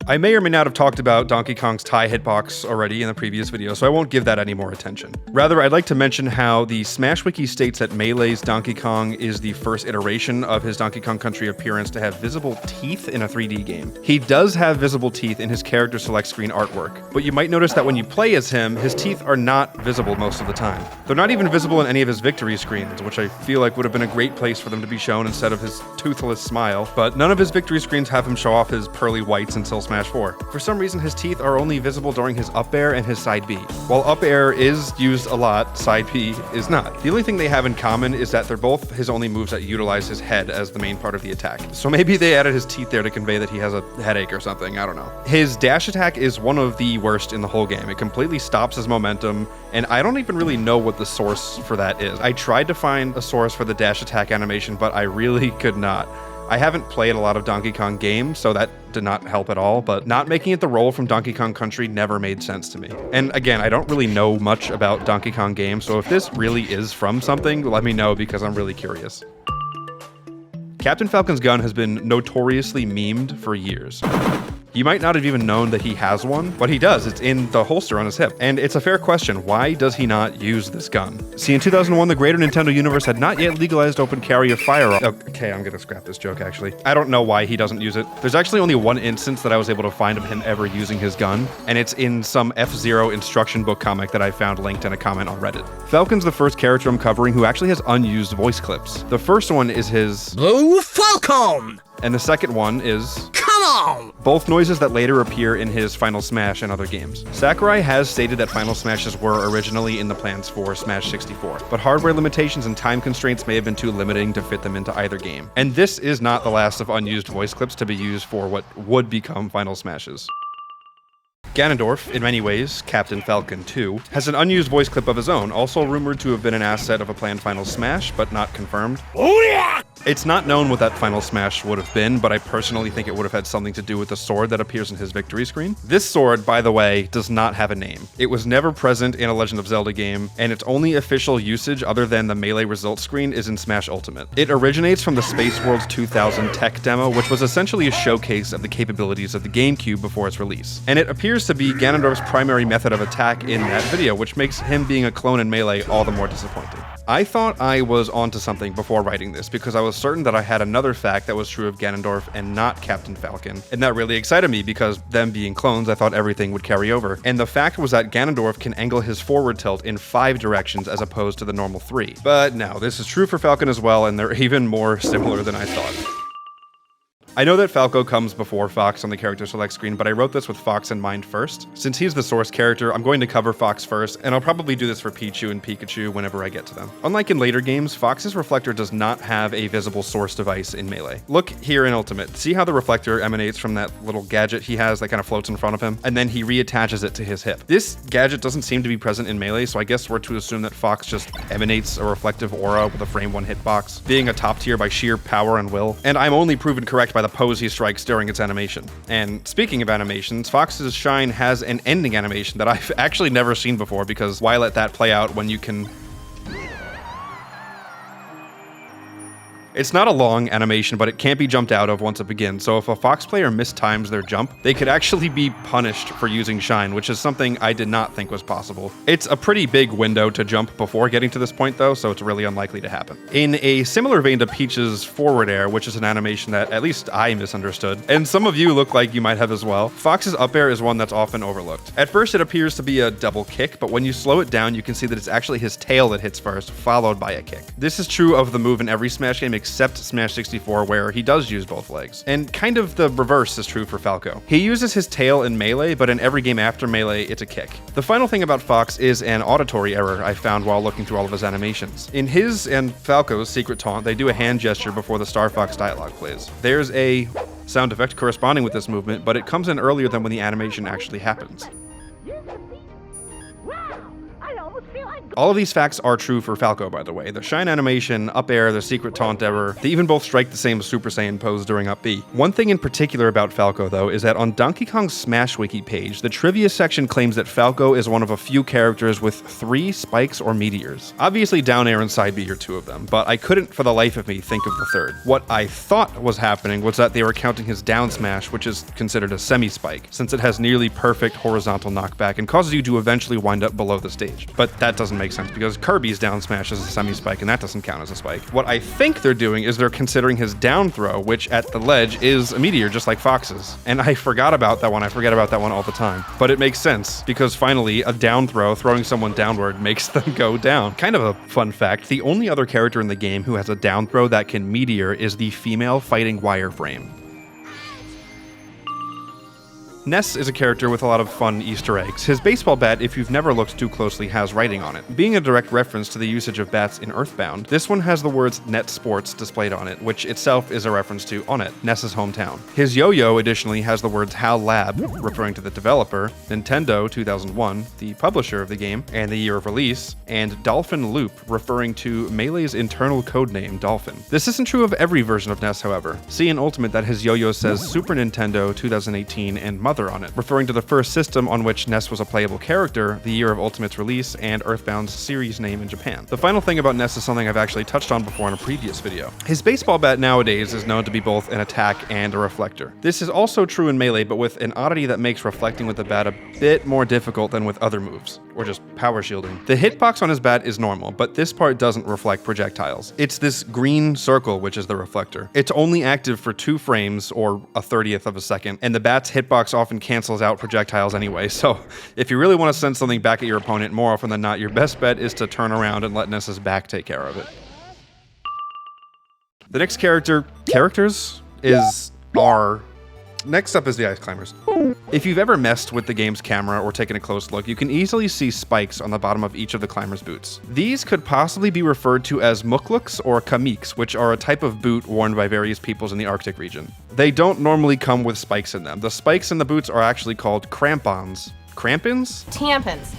I may or may not have talked about Donkey Kong's tie hitbox already in the previous video, so I won't give that any more attention. Rather, I'd like to mention how the Smash Wiki states that Melee's Donkey Kong is the first iteration of his Donkey Kong Country appearance to have visible teeth in a 3D game. He does have visible teeth in his character select screen artwork, but you might notice that when you play as him, his teeth are not visible most of the time. They're not even visible in any of his victory screens, which I feel like would have been a great place for them to be shown instead of his toothless smile, but none of his victory screens have him show off his pearly whites until Smash 4. For some reason, his teeth are only visible during his up air and his side B. While up air is used a lot, side B is not. The only thing they have in common is that they're both his only moves that utilize his head as the main part of the attack. So maybe they added his teeth there to convey that he has a headache or something, I don't know. His dash attack is one of the worst in the whole game. It completely stops his momentum, and I don't even really know what the source for that is. I tried to find a source for the dash attack animation, but I really could not. I haven't played a lot of Donkey Kong games, so that did not help at all, but not making it the role from Donkey Kong Country never made sense to me. And again, I don't really know much about Donkey Kong games, so if this really is from something, let me know because I'm really curious. Captain Falcon's gun has been notoriously memed for years. You might not have even known that he has one, but he does. It's in the holster on his hip. And it's a fair question. Why does he not use this gun? See, in 2001, the greater Nintendo universe had not yet legalized open carry of firearms. Okay, I'm gonna scrap this joke, actually. I don't know why he doesn't use it. There's actually only one instance that I was able to find of him ever using his gun, and it's in some F-Zero instruction book comic that I found linked in a comment on Reddit. Falcon's the first character I'm covering who actually has unused voice clips. The first one is his Blue Falcon! And the second one is Come on! Both noises that later appear in his Final Smash and other games. Sakurai has stated that Final Smashes were originally in the plans for Smash 64, but hardware limitations and time constraints may have been too limiting to fit them into either game. And this is not the last of unused voice clips to be used for what would become Final Smashes. Ganondorf, in many ways, Captain Falcon 2, has an unused voice clip of his own, also rumored to have been an asset of a planned Final Smash, but not confirmed. It's not known what that Final Smash would have been, but I personally think it would have had something to do with the sword that appears in his victory screen. This sword, by the way, does not have a name. It was never present in a Legend of Zelda game, and its only official usage other than the Melee results screen is in Smash Ultimate. It originates from the Space Worlds 2000 tech demo, which was essentially a showcase of the capabilities of the GameCube before its release. And it appears to be Ganondorf's primary method of attack in that video, which makes him being a clone in Melee all the more disappointing. I thought I was onto something before writing this because I was certain that I had another fact that was true of Ganondorf and not Captain Falcon, and that really excited me because them being clones, I thought everything would carry over. And the fact was that Ganondorf can angle his forward tilt in 5 directions as opposed to the normal 3. But no, this is true for Falcon as well, and they're even more similar than I thought. I know that Falco comes before Fox on the character select screen, but I wrote this with Fox in mind first. Since he's the source character, I'm going to cover Fox first, and I'll probably do this for Pichu and Pikachu whenever I get to them. Unlike in later games, Fox's reflector does not have a visible source device in Melee. Look here in Ultimate. See how the reflector emanates from that little gadget he has that kind of floats in front of him, and then he reattaches it to his hip. This gadget doesn't seem to be present in Melee, so I guess we're to assume that Fox just emanates a reflective aura with a frame 1 hitbox, being a top tier by sheer power and will. And I'm only proven correct by the pose he strikes during its animation. And speaking of animations, Fox's Shine has an ending animation that I've actually never seen before, because why let that play out when you can... It's not a long animation, but it can't be jumped out of once it begins, so if a Fox player mistimes their jump, they could actually be punished for using Shine, which is something I did not think was possible. It's a pretty big window to jump before getting to this point though, so it's really unlikely to happen. In a similar vein to Peach's forward air, which is an animation that at least I misunderstood, and some of you look like you might have as well, Fox's up air is one that's often overlooked. At first it appears to be a double kick, but when you slow it down, you can see that it's actually his tail that hits first, followed by a kick. This is true of the move in every Smash game except Smash 64, where he does use both legs. And kind of the reverse is true for Falco. He uses his tail in Melee, but in every game after Melee, it's a kick. The final thing about Fox is an auditory error I found while looking through all of his animations. In his and Falco's secret taunt, they do a hand gesture before the Star Fox dialogue plays. There's a sound effect corresponding with this movement, but it comes in earlier than when the animation actually happens. All of these facts are true for Falco, by the way. The shine animation, up air, the secret taunt error, they even both strike the same Super Saiyan pose during up B. One thing in particular about Falco, though, is that on Donkey Kong's Smash Wiki page, the trivia section claims that Falco is one of a few characters with 3 spikes or meteors. Obviously, down air and side B are 2 of them, but I couldn't for the life of me think of the third. What I thought was happening was that they were counting his down smash, which is considered a semi-spike, since it has nearly perfect horizontal knockback and causes you to eventually wind up below the stage. But that doesn't make sense because Kirby's down smash is a semi-spike and that doesn't count as a spike. What I think they're doing is they're considering his down throw, which at the ledge is a meteor just like Fox's. And I forgot about that one. I forget about that one all the time. But it makes sense because finally a down throw, throwing someone downward, makes them go down. Kind of a fun fact, the only other character in the game who has a down throw that can meteor is the female fighting wireframe. Ness is a character with a lot of fun Easter eggs. His baseball bat, if you've never looked too closely, has writing on it. Being a direct reference to the usage of bats in Earthbound, this one has the words Net Sports displayed on it, which itself is a reference to Onett, Ness's hometown. His yo-yo additionally has the words HAL Lab, referring to the developer, Nintendo 2001, the publisher of the game, and the year of release, and Dolphin Loop, referring to Melee's internal codename Dolphin. This isn't true of every version of Ness, however. See in Ultimate that his yo-yo says Super Nintendo 2018 and Mother on it, referring to the first system on which Ness was a playable character, the year of Ultimate's release, and Earthbound's series name in Japan. The final thing about Ness is something I've actually touched on before in a previous video. His baseball bat nowadays is known to be both an attack and a reflector. This is also true in Melee, but with an oddity that makes reflecting with the bat a bit more difficult than with other moves, or just power shielding. The hitbox on his bat is normal, but this part doesn't reflect projectiles. It's this green circle which is the reflector. It's only active for 2 frames, or a 30th of a second, and the bat's hitbox often cancels out projectiles anyway, so if you really want to send something back at your opponent, more often than not, your best bet is to turn around and let Ness's back take care of it. The next characters are... Next up is the Ice Climbers. If you've ever messed with the game's camera or taken a close look, you can easily see spikes on the bottom of each of the climbers' boots. These could possibly be referred to as Mukluks or Kamiks, which are a type of boot worn by various peoples in the Arctic region. They don't normally come with spikes in them. The spikes in the boots are actually called crampons. Crampons? Tampons.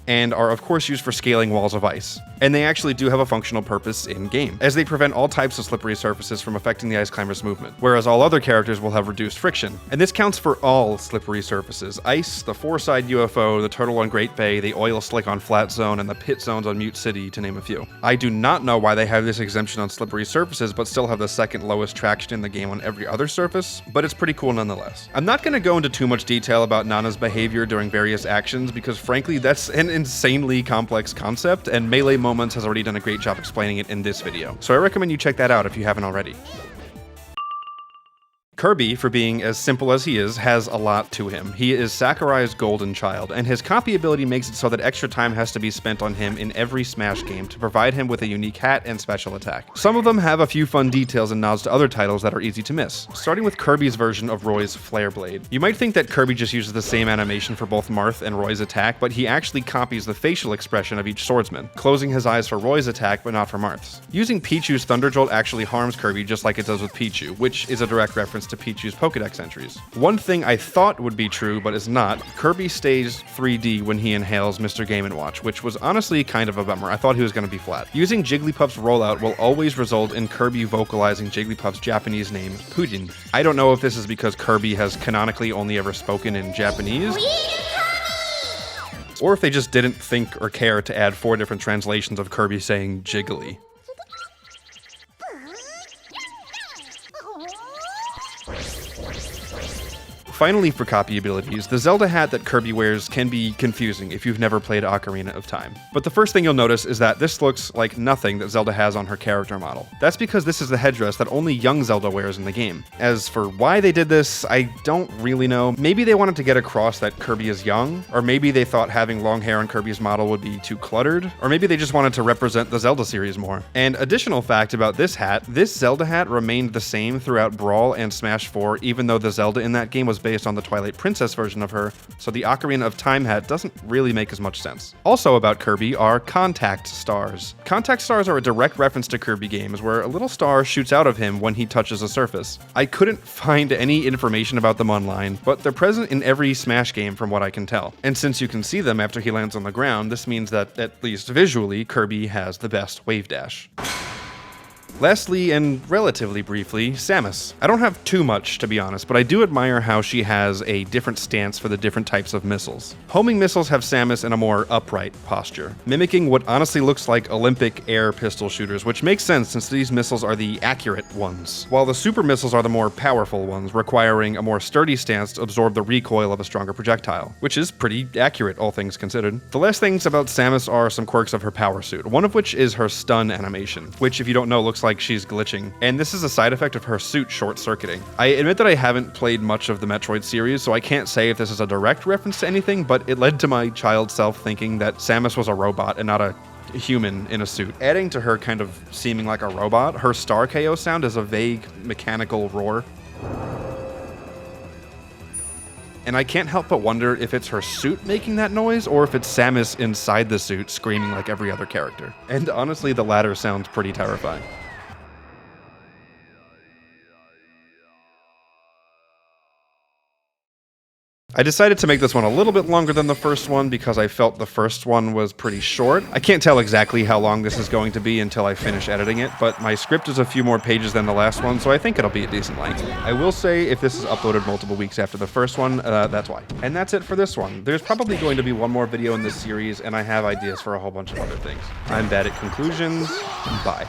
And are of course used for scaling walls of ice. And they actually do have a functional purpose in-game, as they prevent all types of slippery surfaces from affecting the Ice Climber's movement, whereas all other characters will have reduced friction. And this counts for all slippery surfaces: ice, the 4-side UFO, the turtle on Great Bay, the oil slick on Flat Zone, and the pit zones on Mute City, to name a few. I do not know why they have this exemption on slippery surfaces, but still have the second lowest traction in the game on every other surface, but it's pretty cool nonetheless. I'm not going to go into too much detail about Nana's behavior during various actions, because frankly, that's an insanely complex concept, and Melee Moments has already done a great job explaining it in this video. So I recommend you check that out if you haven't already. Kirby, for being as simple as he is, has a lot to him. He is Sakurai's golden child, and his copy ability makes it so that extra time has to be spent on him in every Smash game to provide him with a unique hat and special attack. Some of them have a few fun details and nods to other titles that are easy to miss, starting with Kirby's version of Roy's Flare Blade. You might think that Kirby just uses the same animation for both Marth and Roy's attack, but he actually copies the facial expression of each swordsman, closing his eyes for Roy's attack but not for Marth's. Using Pichu's Thunder Jolt actually harms Kirby just like it does with Pichu, which is a direct reference to Pichu's Pokédex entries. One thing I thought would be true, but is not, Kirby stays 3D when he inhales Mr. Game & Watch, which was honestly kind of a bummer. I thought he was going to be flat. Using Jigglypuff's rollout will always result in Kirby vocalizing Jigglypuff's Japanese name, Pujin. I don't know if this is because Kirby has canonically only ever spoken in Japanese, or if they just didn't think or care to add 4 different translations of Kirby saying Jiggly. Finally, for copy abilities, the Zelda hat that Kirby wears can be confusing if you've never played Ocarina of Time. But the first thing you'll notice is that this looks like nothing that Zelda has on her character model. That's because this is the headdress that only young Zelda wears in the game. As for why they did this, I don't really know. Maybe they wanted to get across that Kirby is young, or maybe they thought having long hair on Kirby's model would be too cluttered, or maybe they just wanted to represent the Zelda series more. And additional fact about this Zelda hat remained the same throughout Brawl and Smash 4, even though the Zelda in that game was based on the Twilight Princess version of her, so the Ocarina of Time hat doesn't really make as much sense. Also about Kirby are contact stars. Contact stars are a direct reference to Kirby games where a little star shoots out of him when he touches a surface. I couldn't find any information about them online, but they're present in every Smash game from what I can tell. And since you can see them after he lands on the ground, this means that, at least visually, Kirby has the best wave dash. Lastly, and relatively briefly, Samus. I don't have too much, to be honest, but I do admire how she has a different stance for the different types of missiles. Homing missiles have Samus in a more upright posture, mimicking what honestly looks like Olympic air pistol shooters, which makes sense since these missiles are the accurate ones, while the super missiles are the more powerful ones, requiring a more sturdy stance to absorb the recoil of a stronger projectile, which is pretty accurate, all things considered. The last things about Samus are some quirks of her power suit, one of which is her stun animation, which, if you don't know, looks like she's glitching, and this is a side effect of her suit short-circuiting. I admit that I haven't played much of the Metroid series, so I can't say if this is a direct reference to anything, but it led to my child self thinking that Samus was a robot and not a human in a suit. Adding to her kind of seeming like a robot, her star KO sound is a vague mechanical roar. And I can't help but wonder if it's her suit making that noise, or if it's Samus inside the suit screaming like every other character. And honestly, the latter sounds pretty terrifying. I decided to make this one a little bit longer than the first one because I felt the first one was pretty short. I can't tell exactly how long this is going to be until I finish editing it, but my script is a few more pages than the last one, so I think it'll be a decent length. I will say if this is uploaded multiple weeks after the first one, that's why. And that's it for this one. There's probably going to be one more video in this series, and I have ideas for a whole bunch of other things. I'm bad at conclusions. Bye.